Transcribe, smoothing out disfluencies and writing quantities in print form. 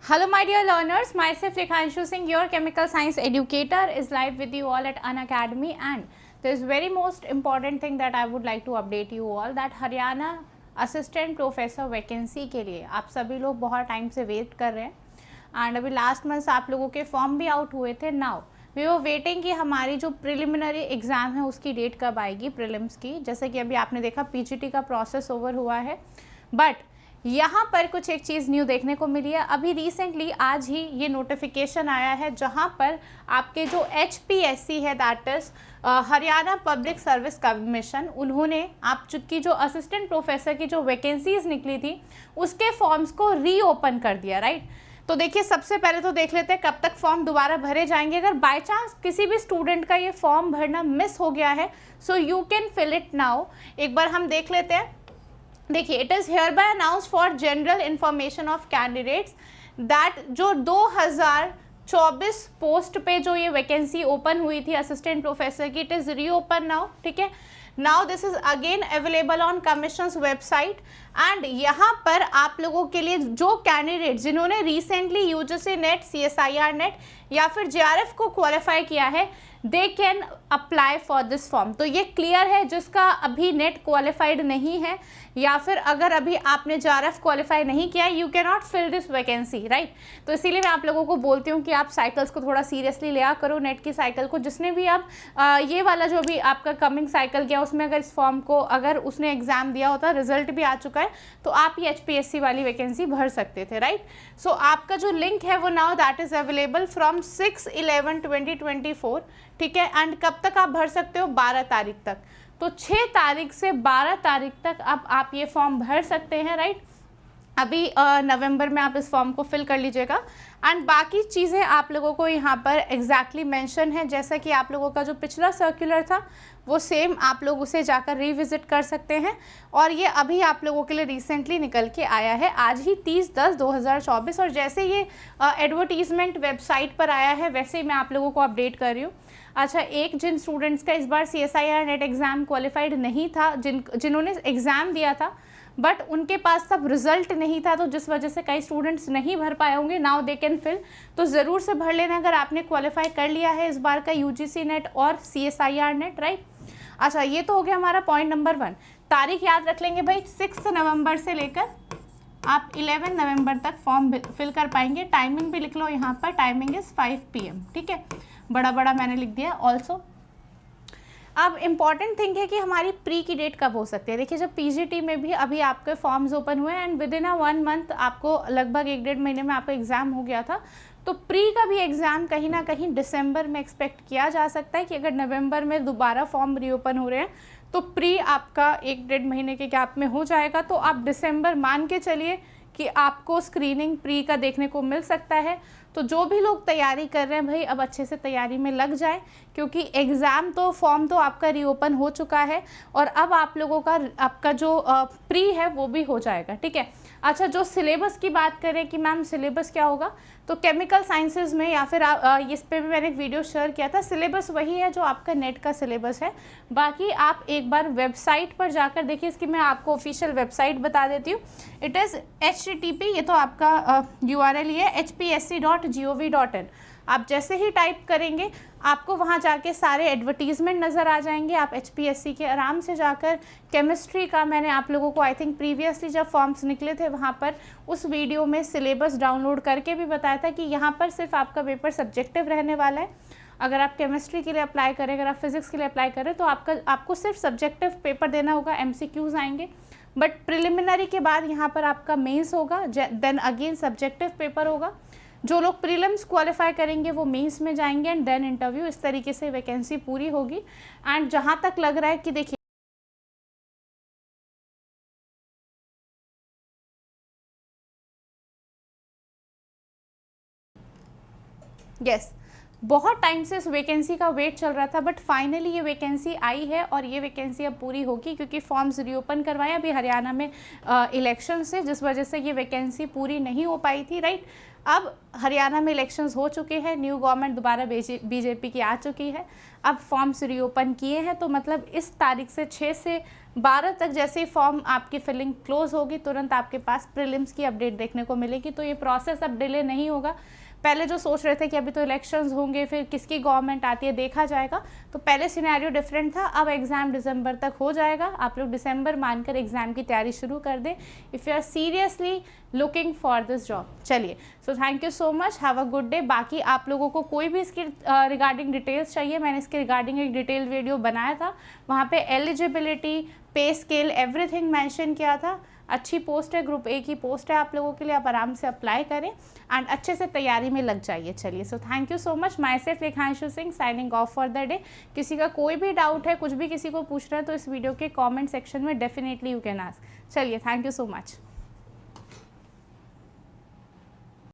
Hello my dear learners, myself Rekhanshu Singh, your chemical science educator is live with you all at Unacademy, and there is very most important thing that I would like to update you all that Haryana assistant professor vacancy के लिए आप सभी लोग बहुत time से wait कर रहे हैं एंड अभी लास्ट मंथ आप लोगों के फॉर्म भी आउट हुए थे. नाउ वी वर वेटिंग कि हमारी जो प्रिलिमिनरी एग्ज़ाम है उसकी डेट कब आएगी, प्रीलिम्स की. जैसे कि अभी आपने देखा पीजीटी का प्रोसेस ओवर हुआ है, बट यहाँ पर कुछ एक चीज़ न्यू देखने को मिली है. अभी रिसेंटली आज ही ये नोटिफिकेशन आया है जहाँ पर आपके जो HPSC है, that is Haryana public service commission, उन्होंने आप की जो असिस्टेंट प्रोफेसर की जो वैकेंसीज निकली थी उसके फॉर्म्स को रीओपन कर दिया, राइट. तो देखिए सबसे पहले तो देख लेते हैं कब तक फॉर्म दोबारा भरे जाएंगे. अगर बाय चांस किसी भी स्टूडेंट का ये फॉर्म भरना मिस हो गया है so you can fill it now. एक बार हम देख लेते हैं. देखिए it is here by announce for general information of candidates that जो 2024 पोस्ट पे जो ये वैकेंसी ओपन हुई थी असिस्टेंट प्रोफेसर की, इट इज़ रीओपन नाउ. ठीक है, now this is again available on commissions website. And यहाँ पर आप लोगों के लिए जो कैंडिडेट जिन्होंने recently UGC net, CSIR net या फिर JRF को क्वालिफाई किया है, they can apply for this form. तो ये क्लियर है जिसका अभी नेट क्वालिफाइड नहीं है या फिर अगर अभी आपने JRF क्वालिफाई नहीं किया, you can not fill this vacancy, right. तो इसीलिए मैं आप लोगों को बोलती हूँ कि आप साइकिल्स को थोड़ा सीरियसली लिया करो, नेट की साइकिल को. जिसने भी आप ये वाला जो भी आपका कमिंग साइकिल गया उसमें अगर इस फॉर्म को अगर उसने एग्जाम दिया होता, रिजल्ट भी आ चुका है, तो आप ये HPSC वाली वैकेंसी भर सकते थे, राइट. सो आपका जो लिंक है वो now that is available from 6/11/2024. ठीक है, एंड कब तक आप भर सकते हो? 12 तारीख तक. तो 6 तारीख से 12 तारीख तक अब आप ये फॉर्म भर सकते हैं, राइट. अभी नवंबर में आप इस फॉर्म को फिल कर लीजिएगा. एंड बाकी चीज़ें आप लोगों को यहाँ पर एग्जैक्टली मेंशन है. जैसा कि आप लोगों का जो पिछला सर्कुलर था वो सेम आप लोग उसे जाकर रिविजिट कर सकते हैं. और ये अभी आप लोगों के लिए रिसेंटली निकल के आया है आज ही 30/10/2024. और जैसे ये एडवर्टीजमेंट वेबसाइट पर आया है वैसे ही मैं आप लोगों को अपडेट कर रही हूँ. अच्छा, एक जिन स्टूडेंट्स का इस बार CSIR नेट एग्ज़ाम क्वालिफाइड नहीं था, जिन्होंने एग्ज़ाम दिया था बट उनके पास तब रिजल्ट नहीं था, तो जिस वजह से कई स्टूडेंट्स नहीं भर पाए होंगे, नाउ दे कैन फिल. तो ज़रूर से भर लेना अगर आपने क्वालिफाई कर लिया है इस बार का UGC नेट और CSIR नेट, राइट. अच्छा, ये तो हो गया हमारा पॉइंट नंबर 1. तारीख याद रख लेंगे भाई, 6 नवंबर से लेकर आप 11 नवंबर तक फॉर्म फिल कर पाएंगे. टाइमिंग भी लिख लो यहाँ पर, टाइमिंग इज़ 5 PM. ठीक है, बड़ा बड़ा मैंने लिख दिया ऑल्सो. अब इम्पॉर्टेंट थिंग है कि हमारी प्री की डेट कब हो सकती है. देखिए जब PGT में भी अभी आपके फॉर्म्स ओपन हुए एंड विद इन 1 मंथ आपको लगभग 1-1.5 महीने में आपका एग्ज़ाम हो गया था, तो प्री का भी एग्ज़ाम कहीं ना कहीं दिसंबर में एक्सपेक्ट किया जा सकता है कि अगर नवंबर में दोबारा फॉर्म रीओपन हो रहे हैं तो प्री आपका 1-1.5 महीने के गैप में हो जाएगा. तो आप दिसंबर मान के चलिए कि आपको स्क्रीनिंग प्री का देखने को मिल सकता है. तो जो भी लोग तैयारी कर रहे हैं भाई अब अच्छे से तैयारी में लग जाए, क्योंकि एग्ज़ाम तो फॉर्म तो आपका रीओपन हो चुका है और अब आप लोगों का आपका जो प्री है वो भी हो जाएगा. ठीक है. अच्छा, जो सिलेबस की बात करें कि मैम सिलेबस क्या होगा, तो केमिकल साइंसेज में या फिर इस पे भी मैंने एक वीडियो शेयर किया था, सिलेबस वही है जो आपका नेट का सिलेबस है. बाकी आप एक बार वेबसाइट पर जाकर देखिए, इसकी मैं आपको ऑफिशियल वेबसाइट बता देती हूँ. इट इज़ HTTP, ये तो आपका URL ही है, hpsc.gov.in. आप जैसे ही टाइप करेंगे आपको वहाँ जाके सारे एडवर्टीज़मेंट नज़र आ जाएंगे. आप HPSC के आराम से जाकर केमिस्ट्री का मैंने आप लोगों को आई थिंक प्रीवियसली जब फॉर्म्स निकले थे वहाँ पर उस वीडियो में सिलेबस डाउनलोड करके भी बताया था कि यहाँ पर सिर्फ आपका पेपर सब्जेक्टिव रहने वाला है. अगर आप केमिस्ट्री के लिए अप्लाई करें, अगर आप फिजिक्स के लिए अप्लाई करें तो आपको सिर्फ सब्जेक्टिव पेपर देना होगा, MCQs आएंगे. बट प्रिलिमिनरी के बाद यहाँ पर आपका मेंस होगा, देन अगेन सब्जेक्टिव पेपर होगा. जो लोग प्रीलिम्स क्वालिफाई करेंगे वो मेंस में जाएंगे एंड देन इंटरव्यू. इस तरीके से वैकेंसी पूरी होगी. एंड जहाँ तक लग रहा है कि देखिए यस, बहुत टाइम से इस वैकेंसी का वेट चल रहा था, बट फाइनली ये वैकेंसी आई है और ये वैकेंसी अब पूरी होगी क्योंकि फॉर्म्स रीओपन करवाए अभी हरियाणा में इलेक्शन से, जिस वजह से ये वैकेंसी पूरी नहीं हो पाई थी, राइट। अब हरियाणा में इलेक्शंस हो चुके हैं, न्यू गवर्नमेंट दोबारा बीजेपी की आ चुकी है, अब फॉर्म्स रीओपन किए हैं, तो मतलब इस तारीख से 6 से 12 तक जैसे ही फॉर्म आपकी फिलिंग क्लोज होगी तुरंत आपके पास प्रीलिम्स की अपडेट देखने को मिलेगी। तो ये प्रोसेस अब डिले नहीं होगा। पहले जो सोच रहे थे कि अभी तो इलेक्शंस होंगे, फिर किसकी गवर्नमेंट आती है देखा जाएगा, तो पहले सिनेरियो डिफरेंट था। अब एग्ज़ाम दिसंबर तक हो जाएगा, आप लोग दिसंबर मानकर एग्ज़ाम की तैयारी शुरू कर दें if you are seriously looking for this job. चलिए, so thank you so much, have a good day. बाकी आप लोगों को कोई भी इसकी रिगार्डिंग डिटेल्स चाहिए, मैंने इसके रिगार्डिंग एक डिटेल वीडियो बनाया था, वहाँ पे एलिजिबिलिटी, पे स्केल, एवरीथिंग मेंशन किया था। अच्छी पोस्ट है, ग्रुप ए की पोस्ट है आप लोगों के लिए, आप आराम से अप्लाई करें एंड अच्छे से तैयारी में लग जाइए। चलिए, so thank you so much, myself Rekhanshu Singh signing off for the day. किसी का कोई भी डाउट है, कुछ भी किसी को पूछना है तो इस वीडियो के कमेंट सेक्शन में डेफिनेटली यू कैन आस्क। चलिए, थैंक यू सो मच।